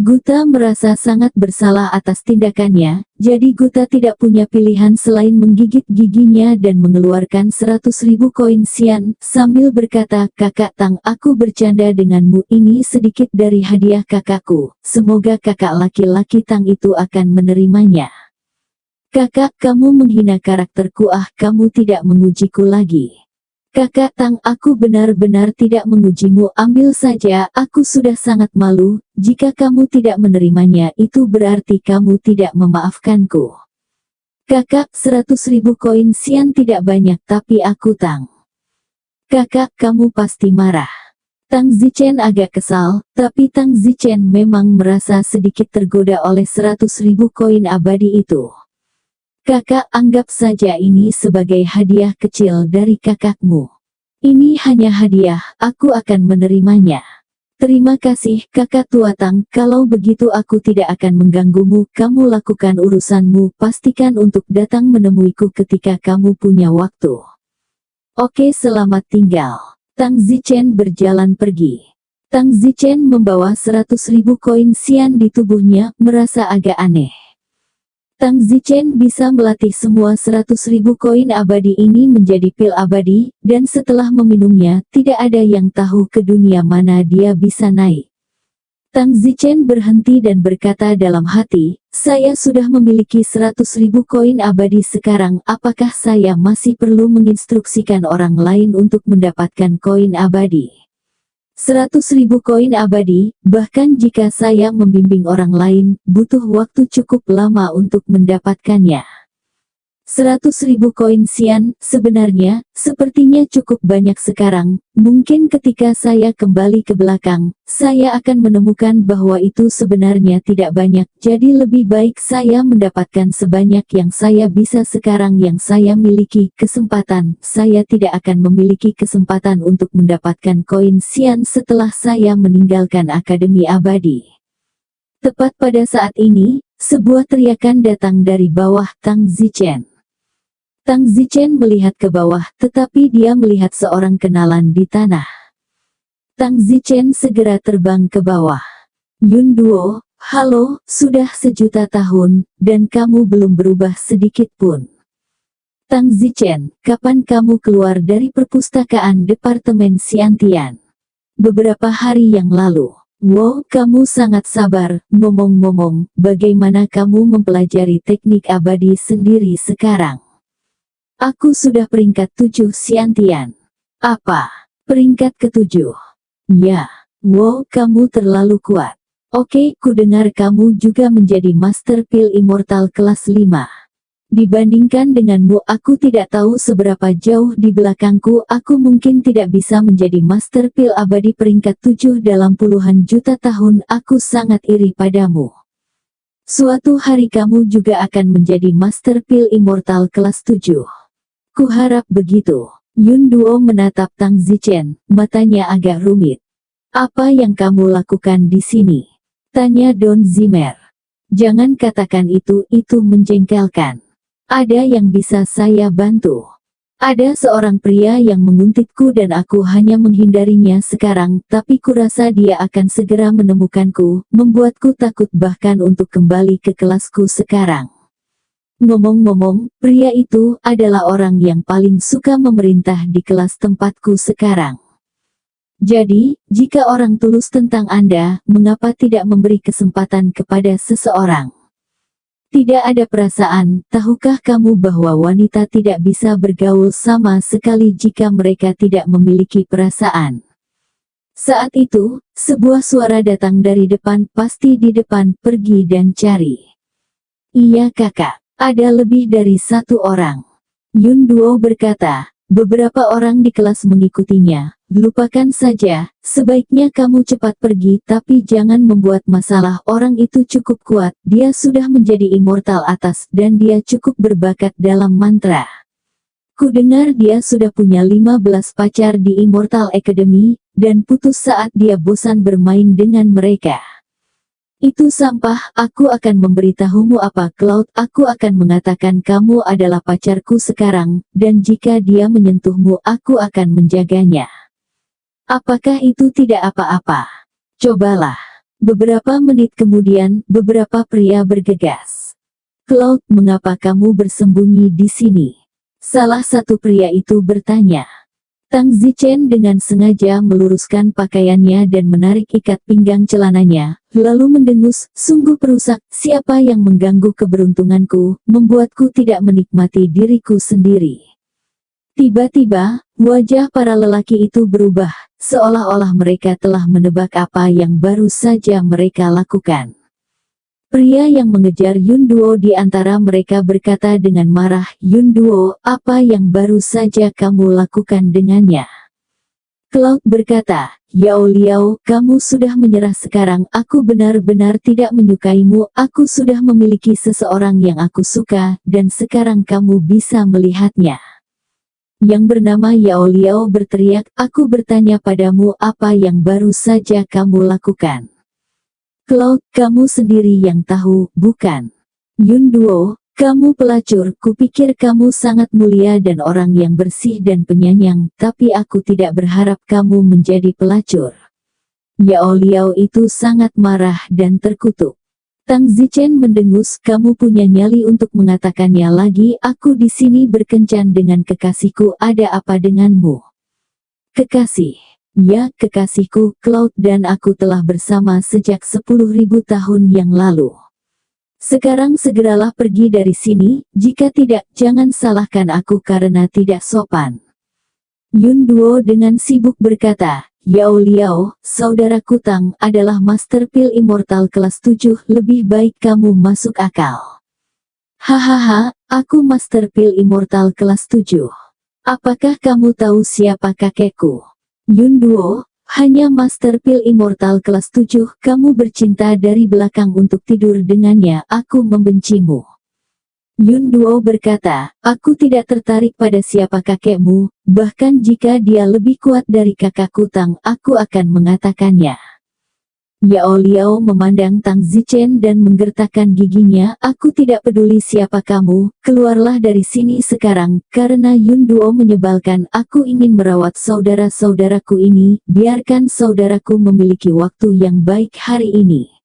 Guta merasa sangat bersalah atas tindakannya, jadi Guta tidak punya pilihan selain menggigit giginya dan mengeluarkan 100.000 koin Xian, sambil berkata, kakak Tang, aku bercanda denganmu, ini sedikit dari hadiah kakakku, semoga kakak laki-laki Tang itu akan menerimanya. Kakak, kamu menghina karakterku, kamu tidak mengujiku lagi. Kakak Tang, aku benar-benar tidak mengujimu, ambil saja, aku sudah sangat malu, jika kamu tidak menerimanya itu berarti kamu tidak memaafkanku. Kakak, 100.000 koin Xian tidak banyak tapi aku Tang. Kakak, kamu pasti marah. Tang Zichen agak kesal, tapi Tang Zichen memang merasa sedikit tergoda oleh 100.000 koin abadi itu. Kakak, anggap saja ini sebagai hadiah kecil dari kakakmu. Ini hanya hadiah, aku akan menerimanya. Terima kasih, kakak tua Tang, kalau begitu aku tidak akan mengganggumu, kamu lakukan urusanmu, pastikan untuk datang menemuiku ketika kamu punya waktu. Oke, selamat tinggal. Tang Zichen berjalan pergi. Tang Zichen membawa 100.000 koin Xian di tubuhnya, merasa agak aneh. Tang Zichen bisa melatih semua 100.000 koin abadi ini menjadi pil abadi, dan setelah meminumnya, tidak ada yang tahu ke dunia mana dia bisa naik. Tang Zichen berhenti dan berkata dalam hati, saya sudah memiliki 100.000 koin abadi sekarang, apakah saya masih perlu menginstruksikan orang lain untuk mendapatkan koin abadi? 100.000 koin abadi, bahkan jika saya membimbing orang lain, butuh waktu cukup lama untuk mendapatkannya. 100.000 koin Xian, sebenarnya, sepertinya cukup banyak sekarang. Mungkin ketika saya kembali ke belakang, saya akan menemukan bahwa itu sebenarnya tidak banyak. Jadi lebih baik saya mendapatkan sebanyak yang saya bisa sekarang yang saya miliki. Kesempatan, saya tidak akan memiliki kesempatan untuk mendapatkan koin Xian setelah saya meninggalkan Akademi Abadi. Tepat pada saat ini, sebuah teriakan datang dari bawah Tang Zichen. Tang Zichen melihat ke bawah, tetapi dia melihat seorang kenalan di tanah. Tang Zichen segera terbang ke bawah. Yun Duo, halo, sudah 1.000.000 tahun, dan kamu belum berubah sedikit pun. Tang Zichen, kapan kamu keluar dari perpustakaan Departemen Xiantian? Beberapa hari yang lalu. Wow, kamu sangat sabar. Ngomong-ngomong, bagaimana kamu mempelajari teknik abadi sendiri sekarang? Aku sudah peringkat 7 Xiantian. Apa? Peringkat ke-7? Ya. Wow, kamu terlalu kuat. Oke, ku dengar kamu juga menjadi Master Pil Immortal kelas 5. Dibandingkan denganmu, aku tidak tahu seberapa jauh di belakangku. Aku mungkin tidak bisa menjadi Master Pil Abadi peringkat 7 dalam puluhan juta tahun. Aku sangat iri padamu. Suatu hari kamu juga akan menjadi Master Pil Immortal kelas 7. Kuharap begitu. Yun Duo menatap Tang Zichen, matanya agak rumit. Apa yang kamu lakukan di sini? Tanya Don Zimmer. Jangan katakan itu menjengkelkan. Ada yang bisa saya bantu. Ada seorang pria yang menguntitku dan aku hanya menghindarinya sekarang, tapi kurasa dia akan segera menemukanku, membuatku takut bahkan untuk kembali ke kelasku sekarang. Ngomong-ngomong, pria itu adalah orang yang paling suka memerintah di kelas tempatku sekarang. Jadi, jika orang tulus tentang Anda, mengapa tidak memberi kesempatan kepada seseorang? Tidak ada perasaan, tahukah kamu bahwa wanita tidak bisa bergaul sama sekali jika mereka tidak memiliki perasaan? Saat itu, sebuah suara datang dari depan, pasti di depan, pergi dan cari. Iya kakak. Ada lebih dari satu orang. Yun Duo berkata, beberapa orang di kelas mengikutinya. Lupakan saja, sebaiknya kamu cepat pergi tapi jangan membuat masalah. Orang itu cukup kuat, dia sudah menjadi immortal atas dan dia cukup berbakat dalam mantra. Ku dengar dia sudah punya 15 pacar di Immortal Academy, dan putus saat dia bosan bermain dengan mereka. Itu sampah, aku akan memberitahumu apa Cloud, aku akan mengatakan kamu adalah pacarku sekarang, dan jika dia menyentuhmu aku akan menjaganya. Apakah itu tidak apa-apa? Cobalah. Beberapa menit kemudian, beberapa pria bergegas. Cloud, mengapa kamu bersembunyi di sini? Salah satu pria itu bertanya. Tang Zichen dengan sengaja meluruskan pakaiannya dan menarik ikat pinggang celananya, lalu mendengus, sungguh perusak, siapa yang mengganggu keberuntunganku, membuatku tidak menikmati diriku sendiri. Tiba-tiba, wajah para lelaki itu berubah, seolah-olah mereka telah menebak apa yang baru saja mereka lakukan. Pria yang mengejar Yun Duo di antara mereka berkata dengan marah, Yun Duo, apa yang baru saja kamu lakukan dengannya? Cloud berkata, Yao Liao, kamu sudah menyerah sekarang, aku benar-benar tidak menyukaimu, aku sudah memiliki seseorang yang aku suka, dan sekarang kamu bisa melihatnya. Yang bernama Yao Liao berteriak, aku bertanya padamu apa yang baru saja kamu lakukan. Cloud, kamu sendiri yang tahu, bukan? Yun Duo, kamu pelacur, kupikir kamu sangat mulia dan orang yang bersih dan penyayang, tapi aku tidak berharap kamu menjadi pelacur. Yao Liao itu sangat marah dan terkutuk. Tang Zichen mendengus, kamu punya nyali untuk mengatakannya lagi, aku di sini berkencan dengan kekasihku, ada apa denganmu? Kekasih. Ya, kekasihku, Cloud dan aku telah bersama sejak 10.000 tahun yang lalu. Sekarang segeralah pergi dari sini, jika tidak, jangan salahkan aku karena tidak sopan. Yun Duo dengan sibuk berkata, Yao Liao, saudaraku Tang, adalah Master Pil Immortal kelas 7, lebih baik kamu masuk akal. Hahaha, aku Master Pil Immortal kelas 7. Apakah kamu tahu siapa kakekku? Yun Duo, hanya Master Pil Immortal kelas 7, kamu bercinta dari belakang untuk tidur dengannya, aku membencimu. Yun Duo berkata, aku tidak tertarik pada siapa kakekmu, bahkan jika dia lebih kuat dari kakakku Tang, aku akan mengatakannya. Yao Liao memandang Tang Zichen dan menggertakkan giginya, aku tidak peduli siapa kamu, keluarlah dari sini sekarang, karena Yun Duo menyebalkan, aku ingin merawat saudara-saudaraku ini, biarkan saudaraku memiliki waktu yang baik hari ini.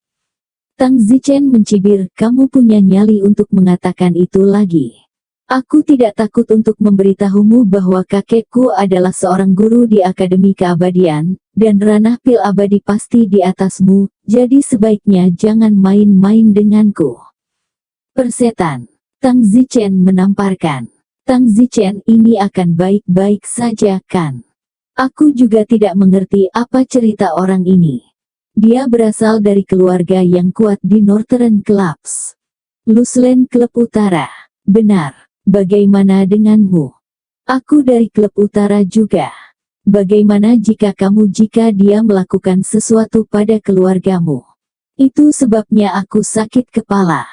Tang Zichen mencibir, kamu punya nyali untuk mengatakan itu lagi. Aku tidak takut untuk memberitahumu bahwa kakekku adalah seorang guru di Akademi Keabadian, dan ranah pil abadi pasti di atasmu, jadi sebaiknya jangan main-main denganku. Persetan. Tang Zichen menamparkan. Tang Zichen, ini akan baik-baik saja kan? Aku juga tidak mengerti apa cerita orang ini. Dia berasal dari keluarga yang kuat di Northern Clubs. Luslen Klub Utara. Benar. Bagaimana denganmu? Aku dari Klub Utara juga. Bagaimana jika dia melakukan sesuatu pada keluargamu? Itu sebabnya aku sakit kepala.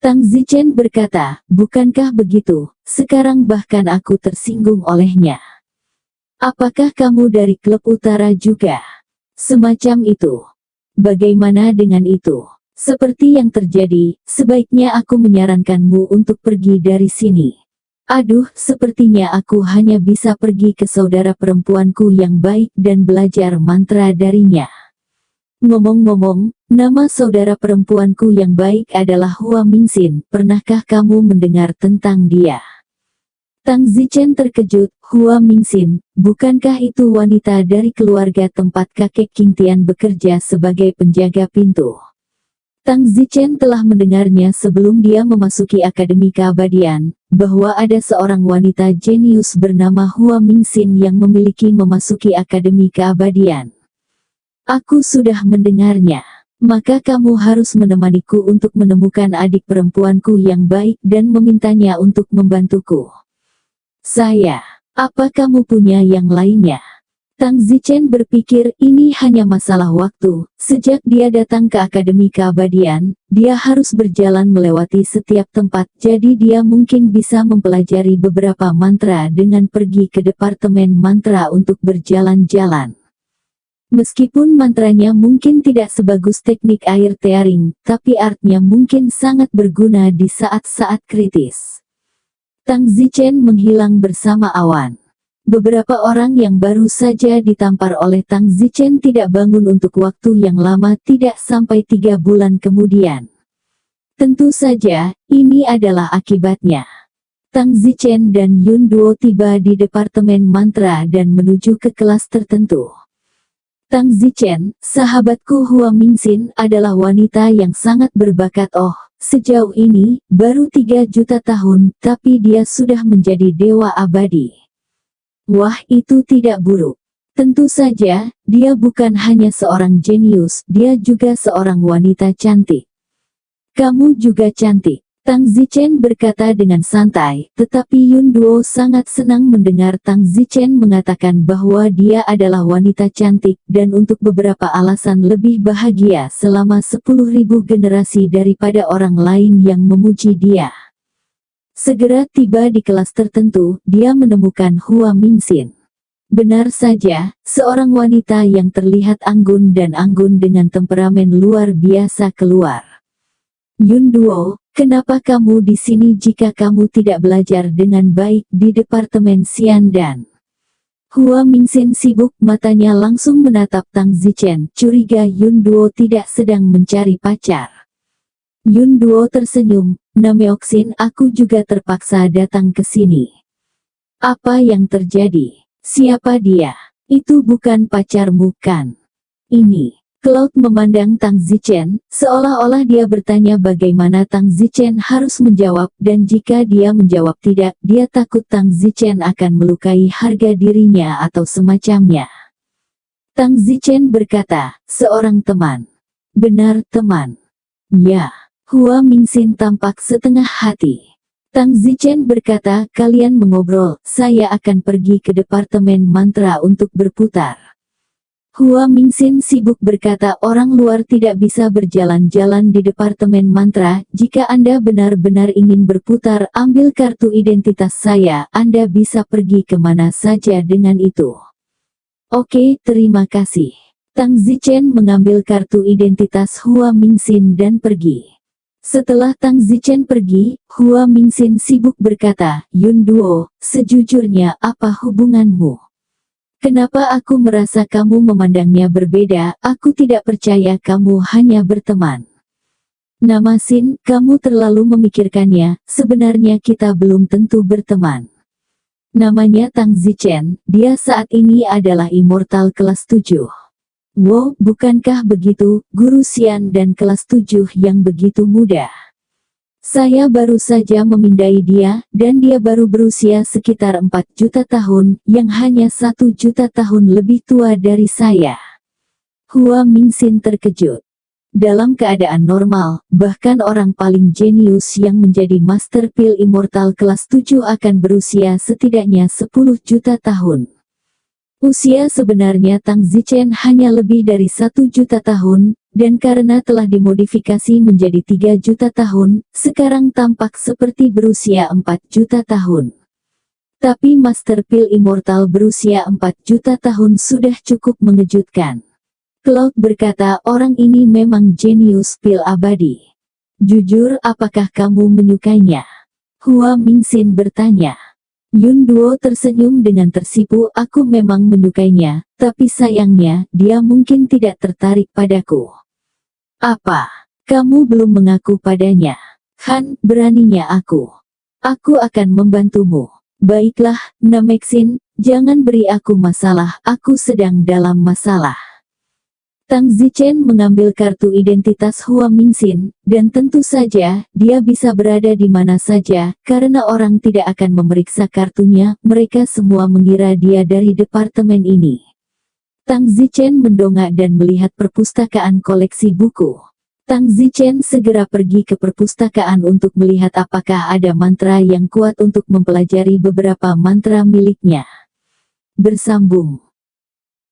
Tang Zichen berkata, bukankah begitu? Sekarang bahkan aku tersinggung olehnya. Apakah kamu dari Klub Utara juga? Semacam itu. Bagaimana dengan itu? Seperti yang terjadi, sebaiknya aku menyarankanmu untuk pergi dari sini. Aduh, sepertinya aku hanya bisa pergi ke saudara perempuanku yang baik dan belajar mantra darinya. Ngomong-ngomong, nama saudara perempuanku yang baik adalah Hua Mingxin, pernahkah kamu mendengar tentang dia? Tang Zichen terkejut, Hua Mingxin, bukankah itu wanita dari keluarga tempat kakek King Tian bekerja sebagai penjaga pintu? Tang Zichen telah mendengarnya sebelum dia memasuki Akademi Keabadian, bahwa ada seorang wanita jenius bernama Hua Mingxin yang memasuki Akademi Keabadian. Aku sudah mendengarnya. Maka kamu harus menemaniku untuk menemukan adik perempuanku yang baik dan memintanya untuk membantuku. Apa kamu punya yang lainnya? Tang Zichen berpikir ini hanya masalah waktu. Sejak dia datang ke Akademi Keabadian, dia harus berjalan melewati setiap tempat, jadi dia mungkin bisa mempelajari beberapa mantra dengan pergi ke departemen mantra untuk berjalan-jalan. Meskipun mantranya mungkin tidak sebagus teknik air tearing, tapi artnya mungkin sangat berguna di saat-saat kritis. Tang Zichen menghilang bersama awan. Beberapa orang yang baru saja ditampar oleh Tang Zichen tidak bangun untuk waktu yang lama, tidak sampai 3 bulan kemudian. Tentu saja, ini adalah akibatnya. Tang Zichen dan Yun Duo tiba di departemen mantra dan menuju ke kelas tertentu. Tang Zichen, sahabatku Hua Mingxin adalah wanita yang sangat berbakat. Sejauh ini, baru 3 juta tahun, tapi dia sudah menjadi dewa abadi. Wah, itu tidak buruk. Tentu saja, dia bukan hanya seorang jenius, dia juga seorang wanita cantik. Kamu juga cantik. Tang Zichen berkata dengan santai, tetapi Yun Duo sangat senang mendengar Tang Zichen mengatakan bahwa dia adalah wanita cantik, dan untuk beberapa alasan lebih bahagia selama 10.000 generasi daripada orang lain yang memuji dia. Segera tiba di kelas tertentu, dia menemukan Hua Mingxin. Benar saja, seorang wanita yang terlihat anggun dan anggun dengan temperamen luar biasa keluar. Yun Duo, kenapa kamu di sini jika kamu tidak belajar dengan baik di Departemen Xiandan? Hua Mingxin sibuk, matanya langsung menatap Tang Zichen, curiga Yun Duo tidak sedang mencari pacar. Yun Duo tersenyum, Nameoksin, aku juga terpaksa datang ke sini. Apa yang terjadi? Siapa dia? Itu bukan pacarmu kan? Ini. Cloud memandang Tang Zichen, seolah-olah dia bertanya bagaimana Tang Zichen harus menjawab, dan jika dia menjawab tidak, dia takut Tang Zichen akan melukai harga dirinya atau semacamnya. Tang Zichen berkata, seorang teman. Benar, teman. Ya. Hua Mingxin tampak setengah hati. Tang Zichen berkata, kalian mengobrol, saya akan pergi ke departemen mantra untuk berputar. Hua Mingxin sibuk berkata, orang luar tidak bisa berjalan-jalan di departemen mantra. Jika Anda benar-benar ingin berputar, ambil kartu identitas saya, Anda bisa pergi kemana saja dengan itu. Oke, terima kasih. Tang Zichen mengambil kartu identitas Hua Mingxin dan pergi. Setelah Tang Zichen pergi, Hua Mingxin sibuk berkata, Yun Duo, sejujurnya apa hubunganmu? Kenapa aku merasa kamu memandangnya berbeda? Aku tidak percaya kamu hanya berteman. Nama Sin, kamu terlalu memikirkannya, sebenarnya kita belum tentu berteman. Namanya Tang Zichen, dia saat ini adalah immortal kelas 7. Wow, bukankah begitu, Guru Xian dan kelas 7 yang begitu muda? Saya baru saja memindai dia, dan dia baru berusia sekitar 4 juta tahun, yang hanya 1 juta tahun lebih tua dari saya. Hua Mingxin terkejut. Dalam keadaan normal, bahkan orang paling jenius yang menjadi Master Pil Immortal kelas 7 akan berusia setidaknya 10 juta tahun. Usia sebenarnya Tang Zichen hanya lebih dari 1 juta tahun, dan karena telah dimodifikasi menjadi 3 juta tahun, sekarang tampak seperti berusia 4 juta tahun. Tapi Master Pil Immortal berusia 4 juta tahun sudah cukup mengejutkan. Cloud berkata, orang ini memang jenius pil abadi. Jujur, apakah kamu menyukainya? Hua Mingxin bertanya. Yun Duo tersenyum dengan tersipu, aku memang menyukainya, tapi sayangnya, dia mungkin tidak tertarik padaku. Apa? Kamu belum mengaku padanya? Han, beraninya aku. Aku akan membantumu. Baiklah, Nameoksin, jangan beri aku masalah, aku sedang dalam masalah. Tang Zichen mengambil kartu identitas Hua Mingxin, dan tentu saja, dia bisa berada di mana saja, karena orang tidak akan memeriksa kartunya, mereka semua mengira dia dari departemen ini. Tang Zichen mendongak dan melihat perpustakaan koleksi buku. Tang Zichen segera pergi ke perpustakaan untuk melihat apakah ada mantra yang kuat untuk mempelajari beberapa mantra miliknya. Bersambung.